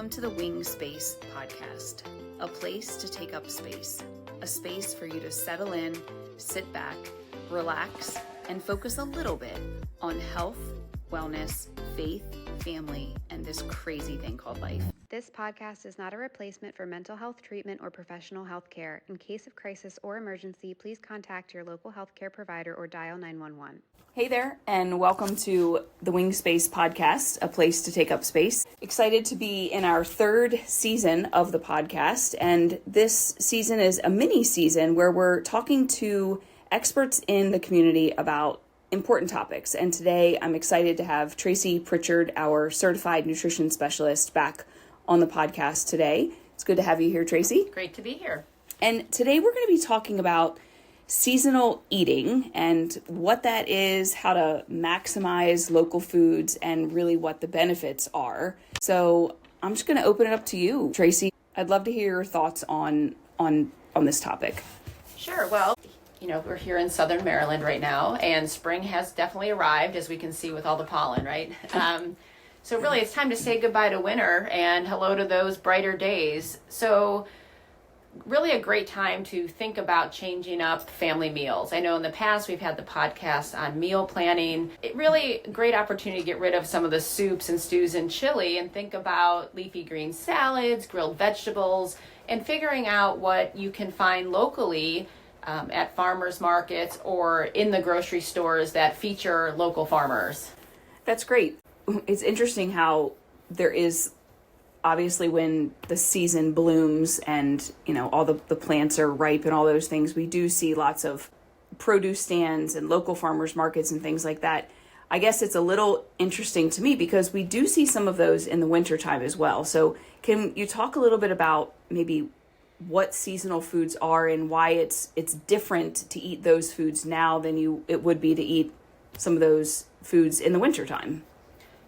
Welcome to the Wing Space podcast, a place to take up space, a space for you to settle in, sit back, relax, and focus a little bit on health, wellness, faith, family, and this crazy thing called life. This podcast is not a replacement for mental health treatment or professional health care. In case of crisis or emergency, please contact your local healthcare provider or dial 911. Hey there, and welcome to the Wing Space podcast, a place to take up space. Excited to be in our third season of the podcast, and this season is a mini season where we're talking to experts in the community about important topics. And today I'm excited to have Tracy Pritchard, our Certified Nutrition Specialist, back on the podcast today. It's good to have you here, Tracy. Great to be here. And today we're going to be talking about seasonal eating and what that is, how to maximize local foods, and really what the benefits are. So I'm just going to open it up to you, Tracy. I'd love to hear your thoughts on this topic. Sure. Well, we're here in Southern Maryland right now, and spring has definitely arrived, as we can see with all the pollen, right? So really, it's time to say goodbye to winter and hello to those brighter days. So really a great time to think about changing up family meals. I know in the past we've had the podcast on meal planning. It really a great opportunity to get rid of some of the soups and stews and chili and think about leafy green salads, grilled vegetables, and figuring out what you can find locally at farmers markets or in the grocery stores that feature local farmers. That's great. It's interesting how there is obviously when the season blooms and, all the plants are ripe and all those things, we do see lots of produce stands and local farmers markets and things like that. I guess it's a little interesting to me because we do see some of those in the wintertime as well. So can you talk a little bit about maybe what seasonal foods are and why it's different to eat those foods now than it would be to eat some of those foods in the wintertime?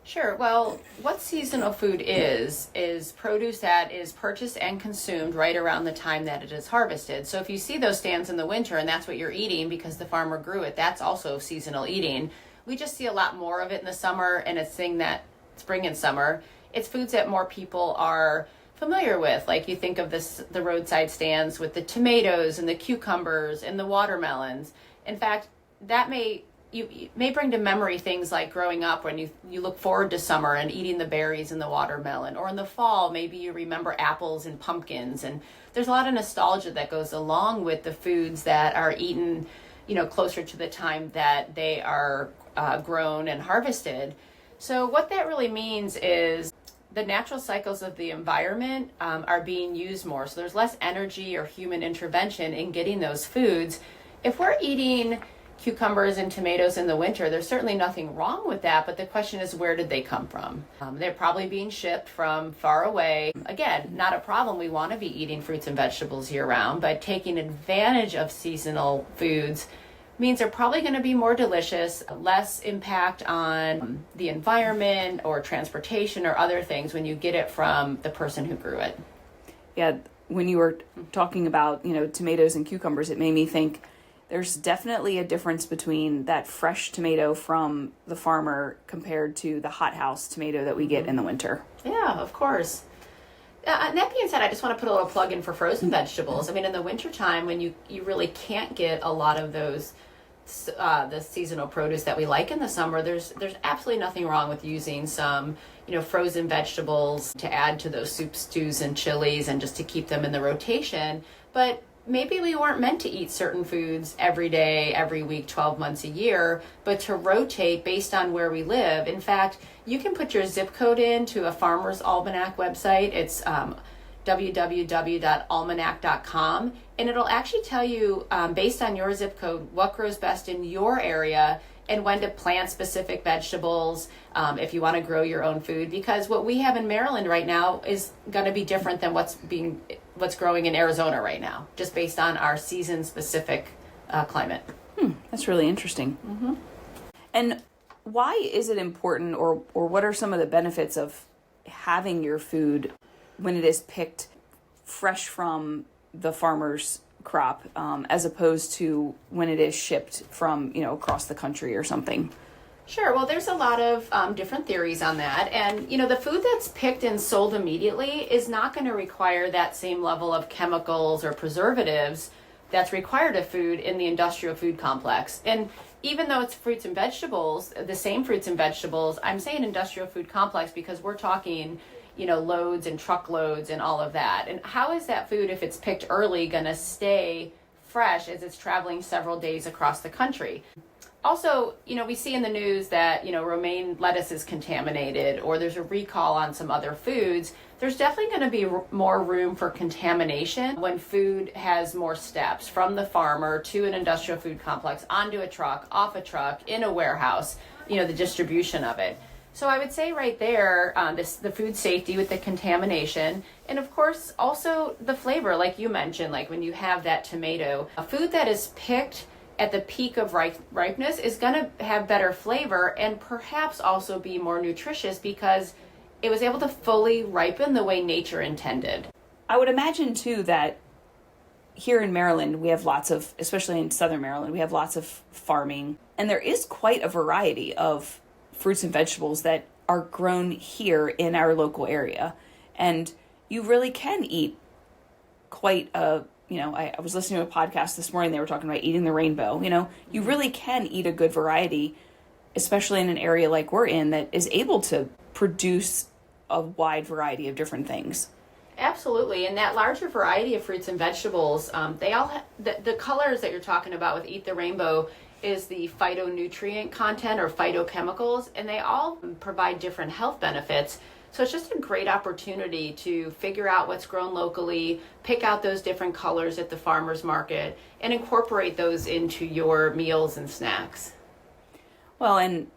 Sure. Well, what seasonal food is produce that is purchased and consumed right around the time that it is harvested. So if you see those stands in the winter and that's what you're eating because the farmer grew it, that's also seasonal eating. We just see a lot more of it in the summer, and it's thing that spring and summer. It's foods that more people are familiar with. Like you think of the roadside stands with the tomatoes and the cucumbers and the watermelons. In fact, that may bring to memory things like growing up when you look forward to summer and eating the berries and the watermelon, or in the fall maybe you remember apples and pumpkins, and there's a lot of nostalgia that goes along with the foods that are eaten closer to the time that they are grown and harvested. So what that really means is the natural cycles of the environment are being used more, so there's less energy or human intervention in getting those foods. If we're eating cucumbers and tomatoes in the winter, there's certainly nothing wrong with that, but the question is, where did they come from? They're probably being shipped from far away. Again, not a problem. We want to be eating fruits and vegetables year round, but taking advantage of seasonal foods means they're probably going to be more delicious, less impact on the environment or transportation or other things when you get it from the person who grew it. Yeah, when you were talking about, tomatoes and cucumbers, it made me think there's definitely a difference between that fresh tomato from the farmer compared to the hothouse tomato that we get in the winter. Yeah, of course. And that being said, I just want to put a little plug in for frozen vegetables. I mean, in the wintertime, when you really can't get a lot of those, the seasonal produce that we like in the summer, there's absolutely nothing wrong with using some, frozen vegetables to add to those soups, stews, and chilies, and just to keep them in the rotation. But maybe we weren't meant to eat certain foods every day, every week, 12 months a year, but to rotate based on where we live. In fact, you can put your zip code into a Farmer's Almanac website. It's www.almanac.com, and it'll actually tell you, based on your zip code, what grows best in your area and when to plant specific vegetables if you want to grow your own food. Because what we have in Maryland right now is going to be different than what's growing in Arizona right now, just based on our season-specific climate. That's really interesting. Mm-hmm. And why is it important, or what are some of the benefits of having your food when it is picked fresh from the farmer's crop, as opposed to when it is shipped from, across the country or something? Sure. Well, there's a lot of different theories on that. And, the food that's picked and sold immediately is not going to require that same level of chemicals or preservatives that's required of food in the industrial food complex. And even though it's fruits and vegetables, the same fruits and vegetables, I'm saying industrial food complex because we're talking, loads and truckloads and all of that. And how is that food, if it's picked early, going to stay fresh as it's traveling several days across the country? Also, we see in the news that, romaine lettuce is contaminated or there's a recall on some other foods. There's definitely going to be more room for contamination when food has more steps from the farmer to an industrial food complex, onto a truck, off a truck, in a warehouse, the distribution of it. So I would say right there, the food safety with the contamination, and of course also the flavor, like you mentioned, like when you have that tomato, a food that is picked at the peak of ripeness is going to have better flavor and perhaps also be more nutritious because it was able to fully ripen the way nature intended. I would imagine too that here in Maryland, we have lots of, especially in Southern Maryland, we have lots of farming, and there is quite a variety of fruits and vegetables that are grown here in our local area. And you really can eat quite a, I was listening to a podcast this morning, they were talking about eating the rainbow. You really can eat a good variety, especially in an area like we're in that is able to produce a wide variety of different things. Absolutely. And that larger variety of fruits and vegetables, they all have, the colors that you're talking about with Eat the Rainbow is the phytonutrient content or phytochemicals, and they all provide different health benefits. So it's just a great opportunity to figure out what's grown locally, pick out those different colors at the farmer's market, and incorporate those into your meals and snacks. Well, and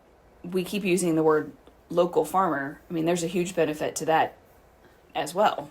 we keep using the word local farmer. I mean, there's a huge benefit to that as well.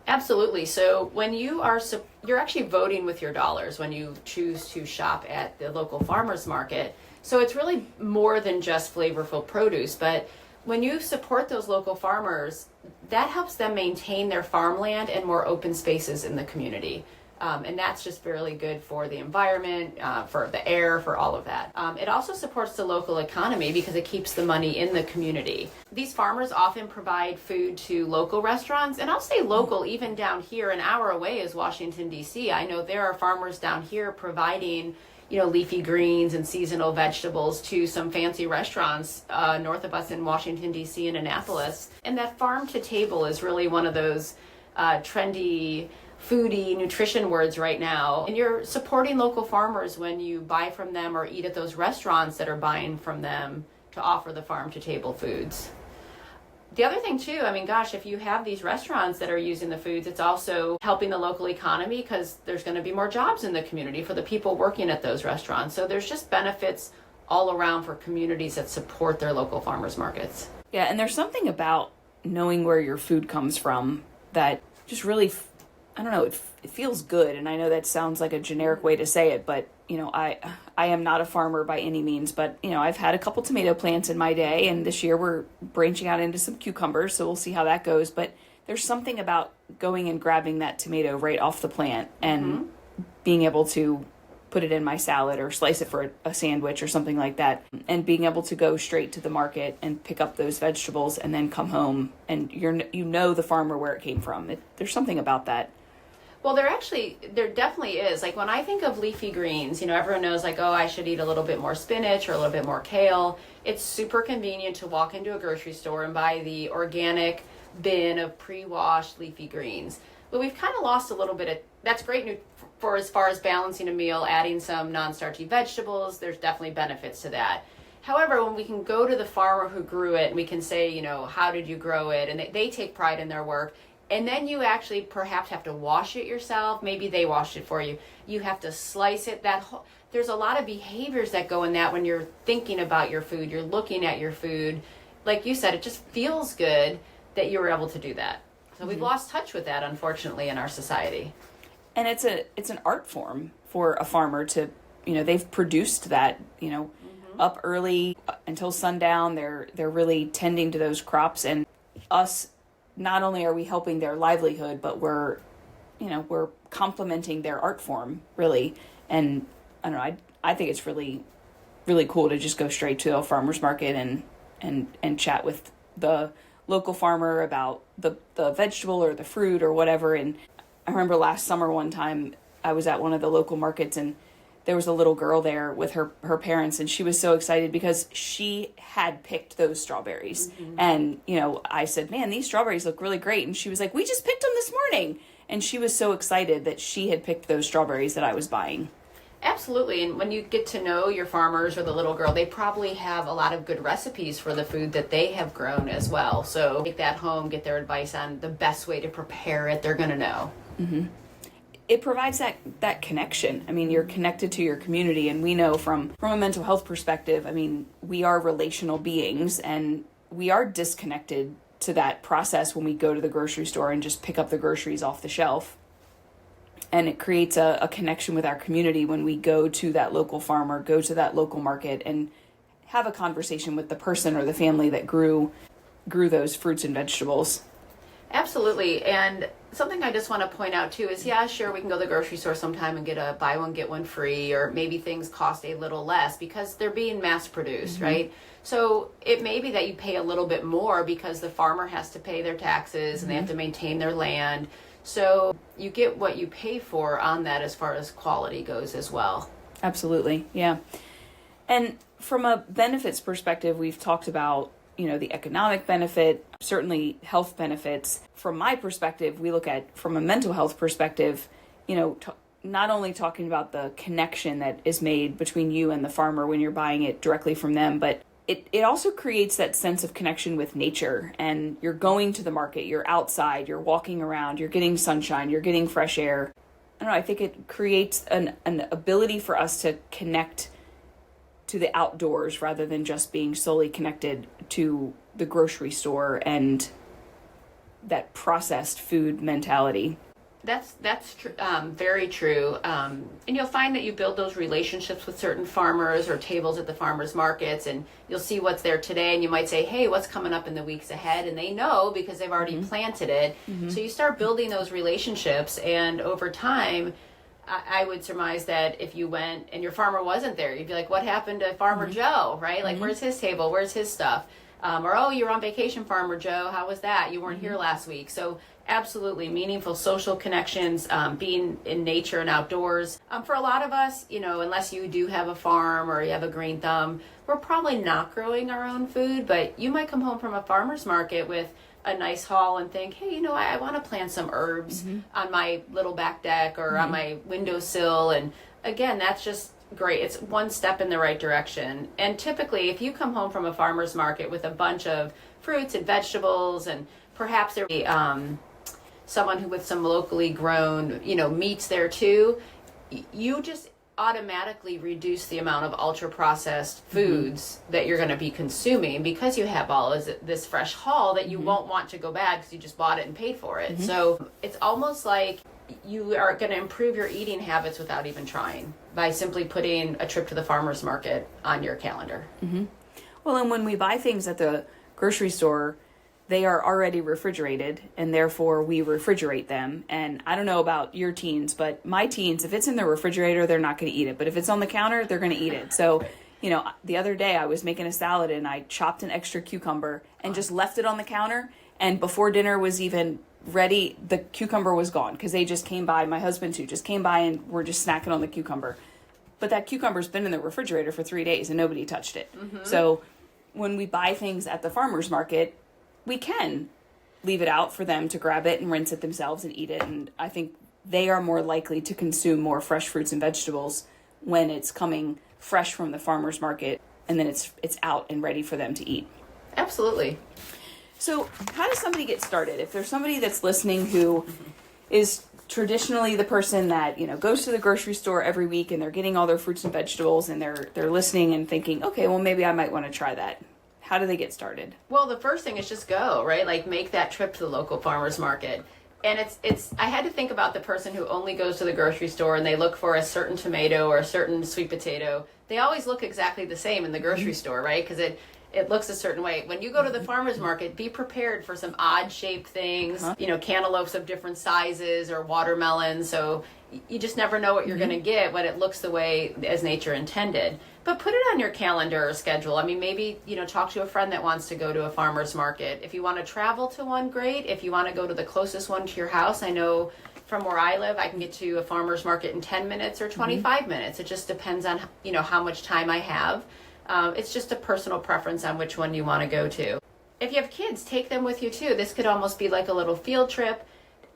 Absolutely. So when you're actually voting with your dollars when you choose to shop at the local farmer's market. So it's really more than just flavorful produce, but when you support those local farmers, that helps them maintain their farmland and more open spaces in the community. And that's just really good for the environment, for the air, for all of that. It also supports the local economy because it keeps the money in the community. These farmers often provide food to local restaurants, and I'll say local, even down here an hour away is Washington, D.C. I know there are farmers down here providing leafy greens and seasonal vegetables to some fancy restaurants north of us in Washington, D.C. and Annapolis. And that farm to table is really one of those trendy foodie nutrition words right now. And you're supporting local farmers when you buy from them or eat at those restaurants that are buying from them to offer the farm to table foods. The other thing too, if you have these restaurants that are using the foods, it's also helping the local economy because there's going to be more jobs in the community for the people working at those restaurants. So there's just benefits all around for communities that support their local farmers markets. Yeah, and there's something about knowing where your food comes from that just really, it feels good. And I know that sounds like a generic way to say it, but I am not a farmer by any means, but I've had a couple tomato plants in my day, and this year we're branching out into some cucumbers, so we'll see how that goes. But there's something about going and grabbing that tomato right off the plant and being able to put it in my salad or slice it for a sandwich or something like that, and being able to go straight to the market and pick up those vegetables and then come home and the farmer where it came from. There's something about that. Well, there definitely is. Like when I think of leafy greens, everyone knows I should eat a little bit more spinach or a little bit more kale. It's super convenient to walk into a grocery store and buy the organic bin of pre-washed leafy greens. But we've kind of lost a little bit of, that's great for as far as balancing a meal, adding some non-starchy vegetables. There's definitely benefits to that. However, when we can go to the farmer who grew it and we can say, how did you grow it? And they take pride in their work. And then you actually perhaps have to wash it yourself. Maybe they washed it for you. You have to slice it. There's a lot of behaviors that go in that when you're thinking about your food, you're looking at your food. Like you said, it just feels good that you were able to do that. So we've lost touch with that, unfortunately, in our society. And it's an art form for a farmer to, they've produced that, up early until sundown. They're really tending to those crops, and us. Not only are we helping their livelihood, but we're complementing their art form, really. And I don't know, I think it's really really cool to just go straight to a farmer's market and chat with the local farmer about the vegetable or the fruit or whatever. And I remember last summer one time I was at one of the local markets, and there was a little girl there with her parents, and she was so excited because she had picked those strawberries. And, I said, man, these strawberries look really great. And she was like, we just picked them this morning. And she was so excited that she had picked those strawberries that I was buying. Absolutely. And when you get to know your farmers or the little girl, they probably have a lot of good recipes for the food that they have grown as well. So take that home, get their advice on the best way to prepare it. They're going to know. Mm-hmm. It provides that connection. I mean, you're connected to your community, and we know from a mental health perspective, I mean, we are relational beings, and we are disconnected to that process when we go to the grocery store and just pick up the groceries off the shelf. And it creates a connection with our community when we go to that local farmer, go to that local market, and have a conversation with the person or the family that grew those fruits and vegetables. Absolutely. And something I just want to point out too is, yeah, sure, we can go to the grocery store sometime and get a buy one, get one free, or maybe things cost a little less because they're being mass produced, right? So it may be that you pay a little bit more because the farmer has to pay their taxes and they have to maintain their land. So you get what you pay for on that as far as quality goes as well. Absolutely. Yeah. And from a benefits perspective, we've talked about, the economic benefit, certainly health benefits. From my perspective, we look at, from a mental health perspective, not only talking about the connection that is made between you and the farmer when you're buying it directly from them, but it also creates that sense of connection with nature. And you're going to the market, you're outside, you're walking around, you're getting sunshine, you're getting fresh air. I don't know, I think it creates an ability for us to connect to the outdoors rather than just being solely connected to the grocery store and that processed food mentality. That's very true. And you'll find that you build those relationships with certain farmers or tables at the farmers markets, and you'll see what's there today, and you might say, hey, what's coming up in the weeks ahead? And they know because they've already planted it. So you start building those relationships, and over time, I would surmise that if you went and your farmer wasn't there, you'd be like, what happened to Farmer Joe, right? Like, where's his table? Where's his stuff? Or, oh, you're on vacation, Farmer Joe. How was that? You weren't here last week. So absolutely meaningful social connections, being in nature and outdoors. For a lot of us, unless you do have a farm or you have a green thumb, we're probably not growing our own food, but you might come home from a farmer's market with a nice haul and think, hey, I want to plant some herbs on my little back deck or on my windowsill. And again, that's just great. It's one step in the right direction. And typically, if you come home from a farmer's market with a bunch of fruits and vegetables, and perhaps there be someone who with some locally grown, meats there too, you just automatically reduce the amount of ultra processed foods that you're going to be consuming because you have all of this fresh haul that you won't want to go bad because you just bought it and paid for it. So it's almost like you are going to improve your eating habits without even trying by simply putting a trip to the farmer's market on your calendar. Well, and when we buy things at the grocery store, they are already refrigerated, and therefore we refrigerate them. And I don't know about your teens, but my teens, if it's in the refrigerator, they're not going to eat it. But if it's on the counter, they're going to eat it. So, the other day I was making a salad and I chopped an extra cucumber and just left it on the counter. And before dinner was even ready, the cucumber was gone because they just came by. My husband too just came by and were just snacking on the cucumber. But that cucumber's been in the refrigerator for 3 days and nobody touched it. So when we buy things at the farmer's market, we can leave it out for them to grab it and rinse it themselves and eat it. And I think they are more likely to consume more fresh fruits and vegetables when it's coming fresh from the farmer's market and then it's out and ready for them to eat. Absolutely. So how does somebody get started? If there's somebody that's listening who is traditionally the person that, goes to the grocery store every week and they're getting all their fruits and vegetables and they're listening and thinking, okay, well, maybe I might want to try that. How do they get started? Well, the first thing is just go, right? Like make that trip to the local farmer's market. And I had to think about the person who only goes to the grocery store and they look for a certain tomato or a certain sweet potato. They always look exactly the same in the grocery store, right? Because it looks a certain way. When you go to the farmer's market, be prepared for some odd shaped things, cantaloupes of different sizes or watermelons. So, you just never know what you're going to get when it looks the way as nature intended. But put it on your calendar or schedule. I mean, maybe, talk to a friend that wants to go to a farmer's market. If you want to travel to one, great. If you want to go to the closest one to your house, I know from where I live, I can get to a farmer's market in 10 minutes or 25 minutes. It just depends on, how much time I have. It's just a personal preference on which one you want to go to. If you have kids, take them with you too. This could almost be like a little field trip.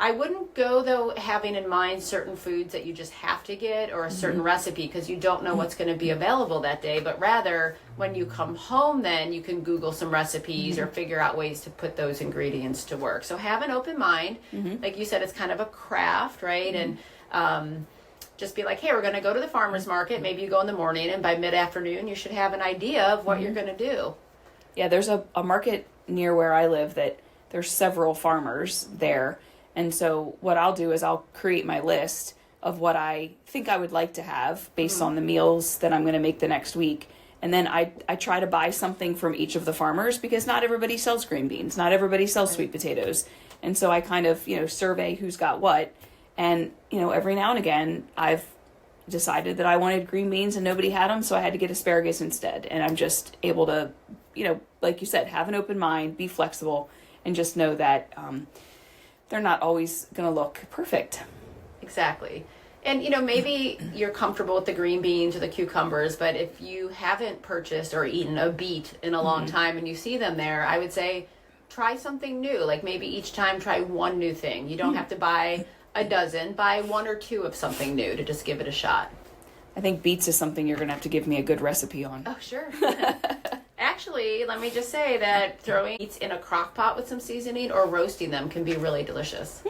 I wouldn't go, though, having in mind certain foods that you just have to get or a certain recipe, because you don't know what's going to be available that day. But rather, when you come home, then you can Google some recipes or figure out ways to put those ingredients to work. So have an open mind. Like you said, it's kind of a craft, right? And just be like, hey, we're going to go to the farmer's market. Maybe you go in the morning, and by mid-afternoon, you should have an idea of what you're going to do. Yeah, there's a market near where I live that there's several farmers there. And so what I'll do is I'll create my list of what I think I would like to have based on the meals that I'm going to make the next week. And then I try to buy something from each of the farmers, because not everybody sells green beans. Not everybody sells sweet potatoes. And so I kind of, survey who's got what. And, every now and again, I've decided that I wanted green beans and nobody had them. So I had to get asparagus instead. And I'm just able to, like you said, have an open mind, be flexible, and just know that they're not always going to look perfect. Exactly. And, maybe you're comfortable with the green beans or the cucumbers, but if you haven't purchased or eaten a beet in a long time and you see them there, I would say try something new. Like maybe each time try one new thing. You don't have to buy a dozen. Buy one or two of something new to just give it a shot. I think beets is something you're going to have to give me a good recipe on. Oh, sure. Actually, let me just say that throwing beets in a crock pot with some seasoning or roasting them can be really delicious.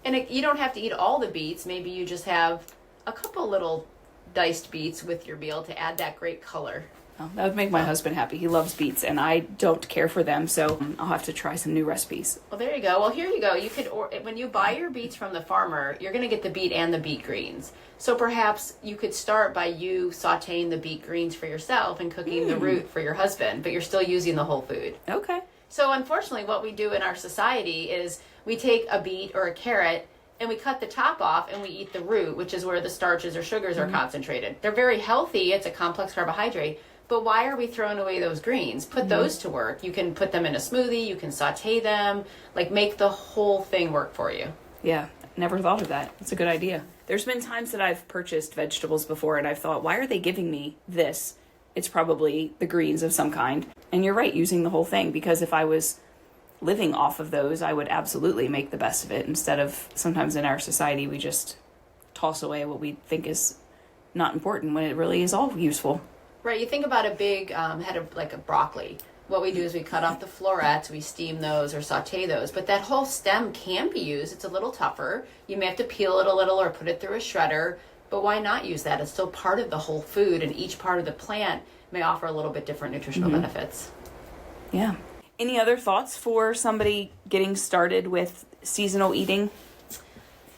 And you don't have to eat all the beets. Maybe you just have a couple little diced beets with your meal to add that great color. Oh, that would make my husband happy. He loves beets, and I don't care for them, so I'll have to try some new recipes. Well, there you go. Well, here you go. You could, when you buy your beets from the farmer, you're going to get the beet and the beet greens. So perhaps you could start by you sautéing the beet greens for yourself and cooking the root for your husband, but you're still using the whole food. Okay. So unfortunately, what we do in our society is we take a beet or a carrot and we cut the top off and we eat the root, which is where the starches or sugars are concentrated. They're very healthy. It's a complex carbohydrate. But why are we throwing away those greens? Put those to work. You can put them in a smoothie. You can sauté them. Like, make the whole thing work for you. Yeah, never thought of that. It's a good idea. There's been times that I've purchased vegetables before and I've thought, why are they giving me this? It's probably the greens of some kind. And you're right, using the whole thing, because if I was living off of those, I would absolutely make the best of it, instead of sometimes in our society we just toss away what we think is not important when it really is all useful. Right, you think about a big head of like a broccoli. What we do is we cut off the florets, we steam those or sauté those, but that whole stem can be used. It's a little tougher. You may have to peel it a little or put it through a shredder, but why not use that? It's still part of the whole food, and each part of the plant may offer a little bit different nutritional benefits. Yeah. Any other thoughts for somebody getting started with seasonal eating?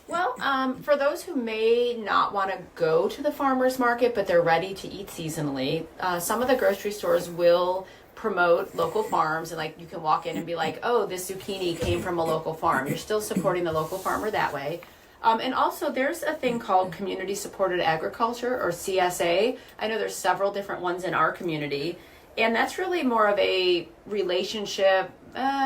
Well, for those who may not want to go to the farmer's market, but they're ready to eat seasonally, some of the grocery stores will promote local farms, and like you can walk in and be like, oh, this zucchini came from a local farm. You're still supporting the local farmer that way. And also there's a thing called community supported agriculture, or CSA. I know there's several different ones in our community, and that's really more of a relationship,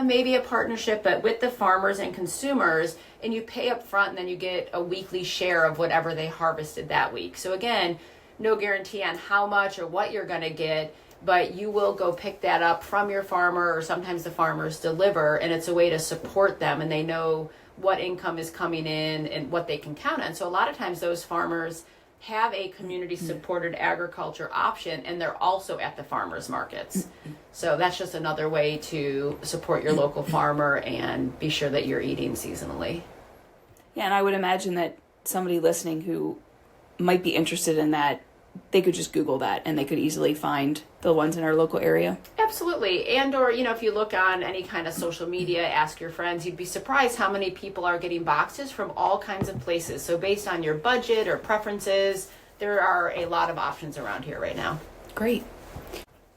maybe a partnership, but with the farmers and consumers, and you pay up front and then you get a weekly share of whatever they harvested that week. So again, no guarantee on how much or what you're going to get, but you will go pick that up from your farmer, or sometimes the farmers deliver, and it's a way to support them, and they know what income is coming in and what they can count on. So a lot of times those farmers have a community supported agriculture option, and they're also at the farmers markets. So that's just another way to support your local farmer and be sure that you're eating seasonally. Yeah, and I would imagine that somebody listening who might be interested in that, they could just Google that and they could easily find the ones in our local area. Absolutely. And or, if you look on any kind of social media, ask your friends, you'd be surprised how many people are getting boxes from all kinds of places. So based on your budget or preferences, there are a lot of options around here right now. Great.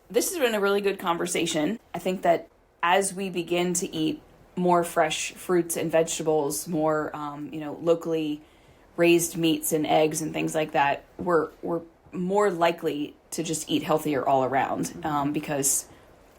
This has been a really good conversation. I think that as we begin to eat more fresh fruits and vegetables, more, locally raised meats and eggs and things like that, we're more likely to just eat healthier all around, because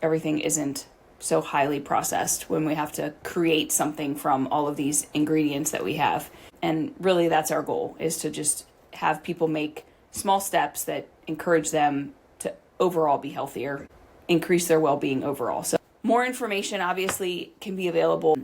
everything isn't so highly processed when we have to create something from all of these ingredients that we have. And really that's our goal, is to just have people make small steps that encourage them to overall be healthier, increase their well-being overall. So more information obviously can be available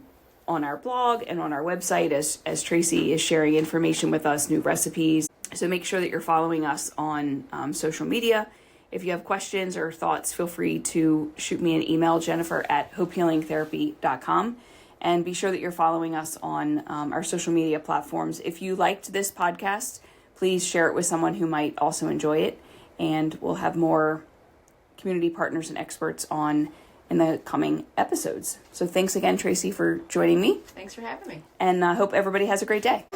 on our blog and on our website as Tracy is sharing information with us, new recipes. So make sure that you're following us on social media. If you have questions or thoughts, feel free to shoot me an email, jennifer@hopehealingtherapy.com. And be sure that you're following us on our social media platforms. If you liked this podcast, please share it with someone who might also enjoy it. And we'll have more community partners and experts on in the coming episodes. So thanks again, Tracy, for joining me. Thanks for having me. And I hope everybody has a great day.